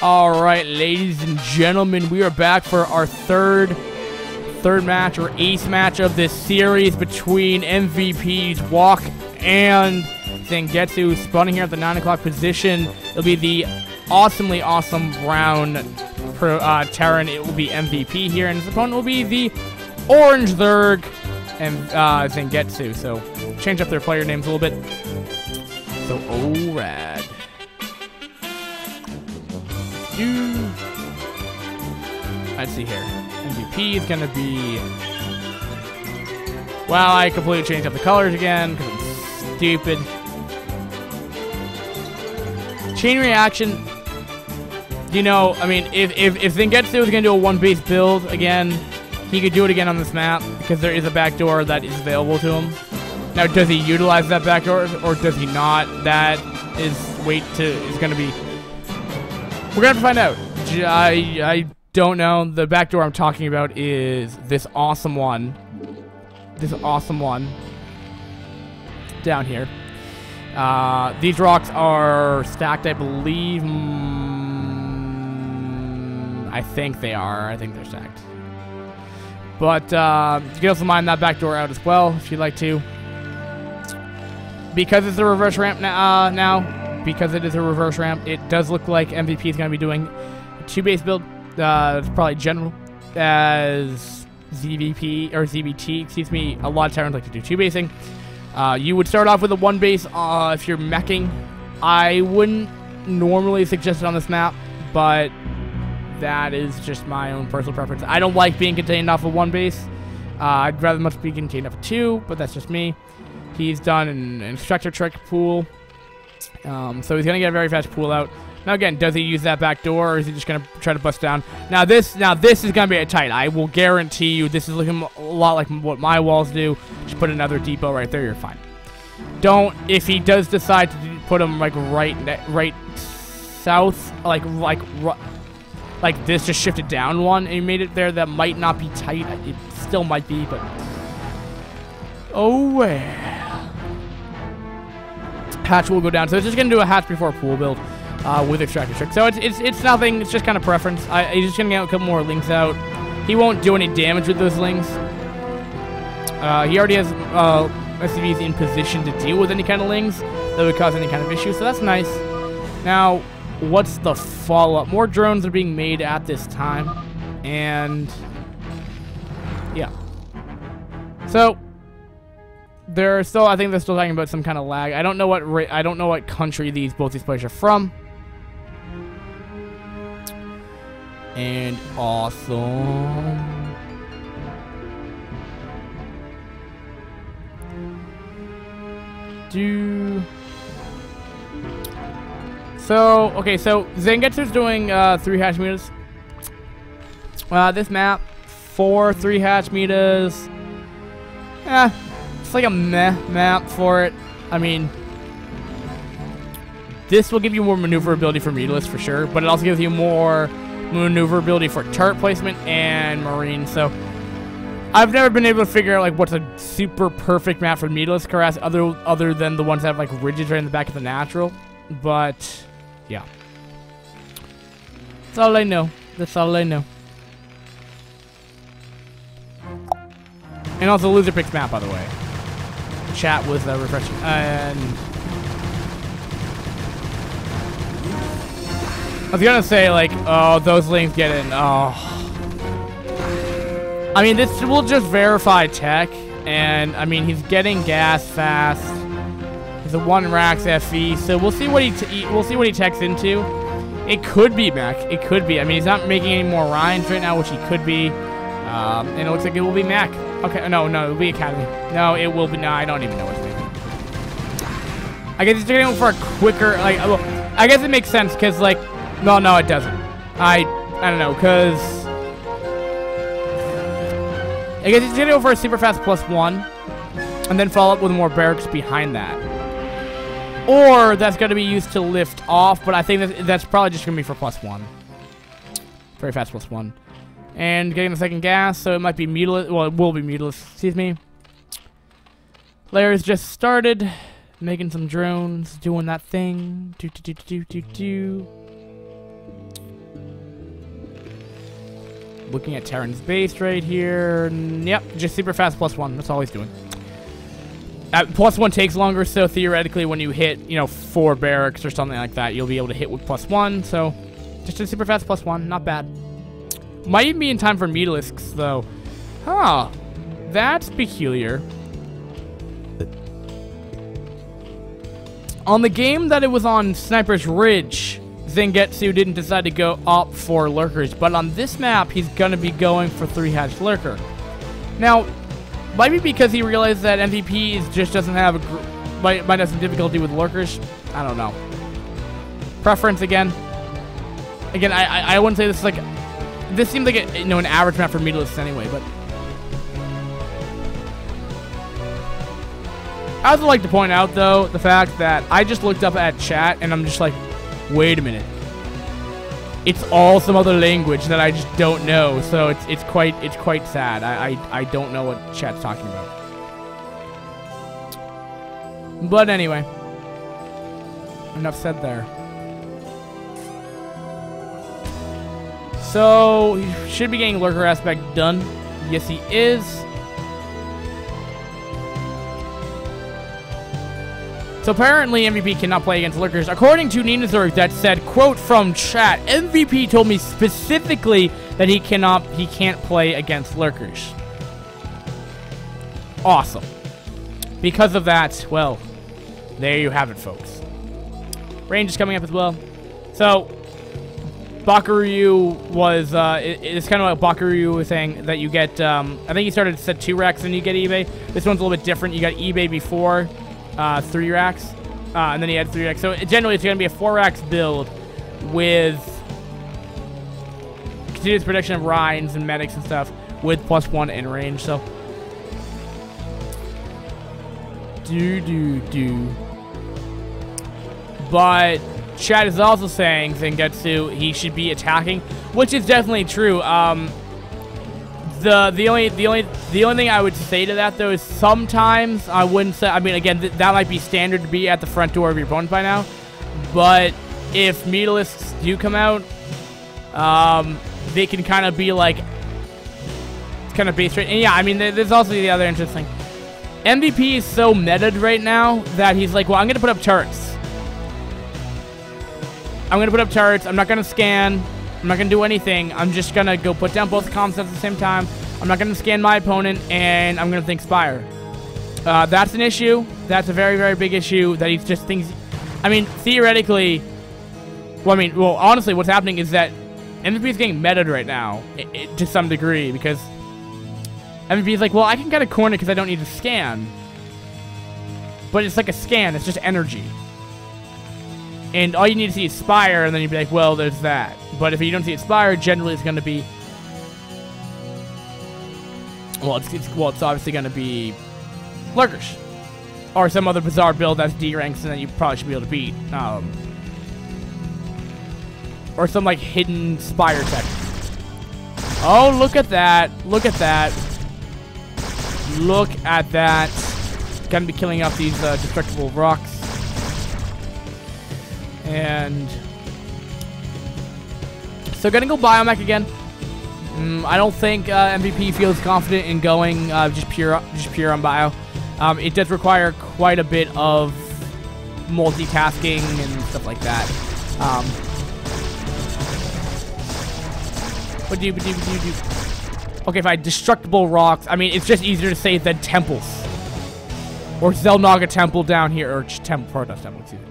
Alright, ladies and gentlemen, we are back for our third match or ace match of this series between MVPs Walk and Zangetsu. Spawning here at the 9 o'clock position. It'll be the awesomely awesome brown Terran. It will be MVP here, and his opponent will be the orange Zerg and Zangetsu. So change up their player names a little bit. So rad. Let's see here. MVP is gonna be. Wow, I completely changed up the colors again because I'm stupid. Chain reaction. You know, I mean, if Zangetsu was gonna do a one-base build again, he could do it again on this map because there is a backdoor that is available to him. Now, does he utilize that backdoor or does he not? That is gonna be. We're gonna have to find out. I don't know. The backdoor I'm talking about is this awesome one. This awesome one down here. These rocks are stacked, I believe. I think they are. I think they're stacked. But you can also mine that backdoor out as well if you'd like to. Because it's a reverse ramp because it is a reverse ramp, it does look like MVP is going to be doing a 2-base build. It's probably general as ZVP or ZBT, excuse me. A lot of Terrans like to do 2-basing. You would start off with a 1-base if you're meching. I wouldn't normally suggest it on this map, but that is just my own personal preference. I don't like being contained off of 1-base. I'd rather much be contained off of 2, but that's just me. He's done an instructor trick pool. So he's going to get a very fast pool out. Now again, does he use that back door or is he just going to try to bust down? Now this is going to be a tight. I will guarantee you this is looking a lot like what my walls do. Just put another depot right there, you're fine. Don't, if he does decide to put him like right south, like this, just shifted down one and he made it there, that might not be tight. It still might be, but oh well. Hatch will go down, so it's just gonna do a hatch before a pool build with extractor trick. So it's nothing. It's just kind of preference. He's just gonna get a couple more links out. He won't do any damage with those links. He already has SCVs in position to deal with any kind of links that would cause any kind of issue. So that's nice. Now, what's the follow-up? More drones are being made at this time, and yeah. So. I think they're still talking about some kind of lag. I don't know what country both these players are from. And awesome. Okay, so Zangetsu's doing 3 hatch meters. This map, 4 3 hatch meters. It's like a meh map for it. I mean, this will give you more maneuverability for meterless for sure, but it also gives you more maneuverability for turret placement and marine. So I've never been able to figure out like what's a super perfect map for meterless harass other than the ones that have like ridges right in the back of the natural. But yeah, that's all I know. That's all I know. And also loser picks map, by the way. Chat was refreshing. And I was gonna say, like, oh, those links get in. Oh. I mean, this will just verify tech. And, I mean, he's getting gas fast. He's a 1 Rax FE. So we'll see what he techs into. It could be mech. It could be. I mean, he's not making any more Ryans right now, which he could be. And it looks like it will be mech. Okay, no, it'll be Academy. No, it will be. No, I don't even know what's making. I guess he's going for a quicker, like, well, I guess it makes sense, because, like, no, it doesn't. I don't know, because I guess he's going to go for a super fast +1, and then follow up with more barracks behind that. Or that's going to be used to lift off, but I think that's probably just going to be for +1. Very fast +1. And getting the second gas, so it might be meterless. Well, it will be meterless, excuse me. Players just started. Making some drones, doing that thing. Looking at Terran's base right here. Yep, just super fast +1. That's all he's doing. +1 takes longer, so theoretically when you hit, you know, 4 barracks or something like that, you'll be able to hit with +1. So just a super fast +1. Not bad. Might even be in time for Metelisks, though. Huh. That's peculiar. On the game that it was on Sniper's Ridge, Zangetsu didn't decide to go up for lurkers, but on this map, he's going to be going for 3-hatch lurker. Now, might be because he realized that MVP just doesn't have might have some difficulty with lurkers. I don't know. Preference again. Again, I wouldn't say this is like, this seems like a, you know, an average map for Metelisks anyway, but I also like to point out, though, the fact that I just looked up at chat, and I'm just like, wait a minute. It's all some other language that I just don't know, so it's quite sad. I don't know what chat's talking about. But anyway, enough said there. So he should be getting lurker aspect done. Yes, he is. So apparently MVP cannot play against lurkers. According to Ninazorg, that said, quote from chat, MVP told me specifically that he can't play against lurkers. Awesome. Because of that, well, there you have it, folks. Range is coming up as well. So Bakuryu was, it's kind of what Bakuryu was saying, that you get, I think he started to set 2 racks and you get eBay. This one's a little bit different. You got eBay before 3 racks, and then he had 3 racks. So generally, it's going to be a 4 racks build with continuous protection of Rhines and medics and stuff with +1 in range. So, but chat is also saying Zangetsu, he should be attacking, which is definitely true. The only thing I would say to that, though, is sometimes I wouldn't say, I mean, again, that might be standard to be at the front door of your opponent by now, but if Metelisks do come out, they can kind of be like, kind of base rate. And yeah, I mean, there's also the other interesting thing. MVP is so meted right now that he's like, well, I'm going to put up turrets. I'm going to put up turrets. I'm not going to scan. I'm not going to do anything. I'm just going to go put down both comms at the same time. I'm not going to scan my opponent, and I'm going to think Spire. That's an issue. That's a very, very big issue that he just thinks. I mean, theoretically, well, honestly, what's happening is that MVP is getting meted right now to some degree, because MVP is like, well, I can get a corner because I don't need to scan. But it's like a scan. It's just energy. And all you need to see is Spire, and then you'd be like, well, there's that. But if you don't see it Spire, generally it's going to be... Well, it's obviously going to be lurkers. Or some other bizarre build that's D ranks and that you probably should be able to beat. Or some, like, hidden Spire tech. Oh, look at that. Look at that. Look at that. Gonna be killing off these destructible rocks. And so gonna go Biomech again. I don't think MVP feels confident in going just pure on bio. It does require quite a bit of multitasking and stuff like that. Okay, fine. Destructible rocks. I mean, it's just easier to say than temples. Or Zelnaga Temple down here, or Temple, Protoss Temple, excuse me.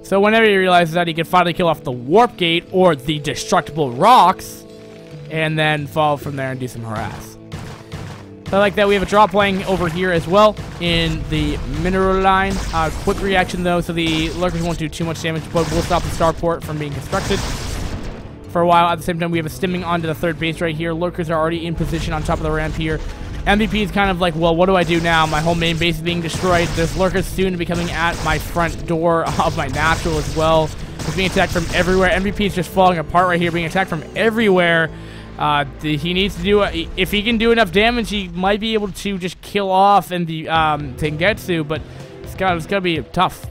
So whenever he realizes that he can finally kill off the Warp Gate or the Destructible Rocks, and then fall from there and do some harass. So like that, we have a drop playing over here as well in the mineral line. Quick reaction though, so the lurkers won't do too much damage, but we'll stop the starport from being constructed for a while. At the same time, we have a stimming onto the third base right here. Lurkers are already in position on top of the ramp here. MVP is kind of like, well, what do I do now? My whole main base is being destroyed. There's lurkers soon to be coming at my front door of my natural as well. He's being attacked from everywhere. MVP is just falling apart right here, being attacked from everywhere. He needs to do, if he can do enough damage, he might be able to just kill off in the Zangetsu, but it's gonna be tough.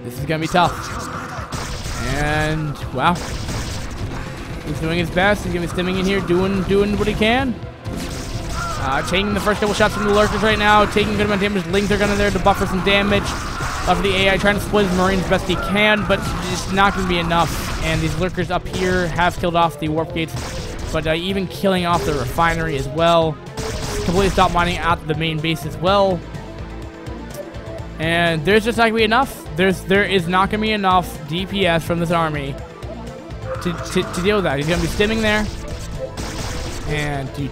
This is gonna be tough. And, wow. He's doing his best. He's going to be stimming in here, doing what he can. Taking the first couple shots from the lurkers right now. Taking good amount of damage. Lings are going to there to buffer some damage. Buffer the AI, trying to split his Marines best he can, but it's not going to be enough. And these lurkers up here have killed off the warp gates, but even killing off the refinery as well. Completely stopped mining out the main base as well. And there's just not going to be enough. There is not going to be enough DPS from this army to deal with that. He's going to be stimming there. And he's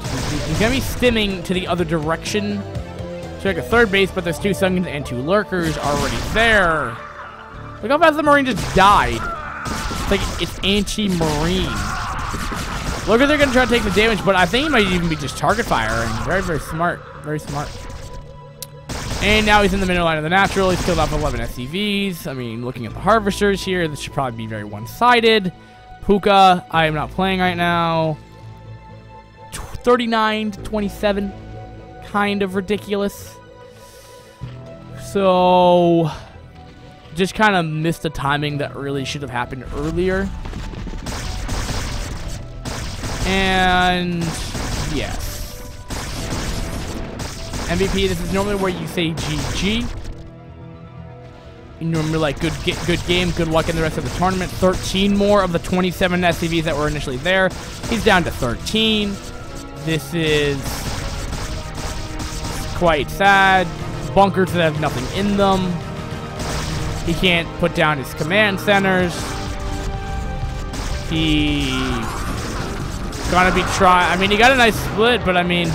going to be stimming to the other direction. So like a third base, but there's 2 Sungins and 2 lurkers already there. Look how fast the Marine just died. It's like it's anti-Marine. Lurkers are going to try to take the damage, but I think he might even be just target firing. Very, very smart. Very smart. And now he's in the middle line of the natural. He's killed off 11 SCVs. I mean, looking at the harvesters here, this should probably be very one-sided. Puka, I am not playing right now. 39 to 27. Kind of ridiculous. So, just kind of missed the timing that really should have happened earlier. And, yes. MVP, this is normally where you say GG. You normally like, good game, good luck in the rest of the tournament. 13 more of the 27 SCVs that were initially there. He's down to 13. This is quite sad. Bunkers that have nothing in them. He can't put down his command centers. He gonna be trying. I mean, he got a nice split, but I mean,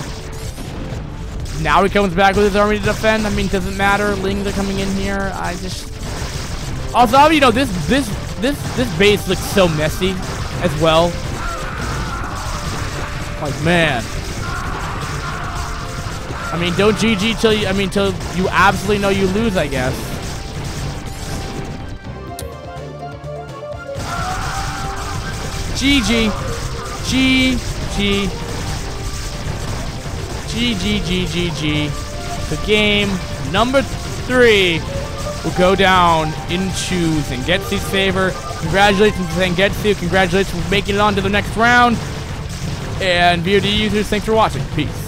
now he comes back with his army to defend. I mean, doesn't matter. Lings are coming in here. I just also, you know, this base looks so messy as well. Like, man. I mean, don't GG till you, till you absolutely know you lose, I guess. GG. GG. GG. The game number 3 will go down into Zangetsu's favor. Congratulations to Zangetsu. Congratulations for making it on to the next round. And VOD users, thanks for watching. Peace.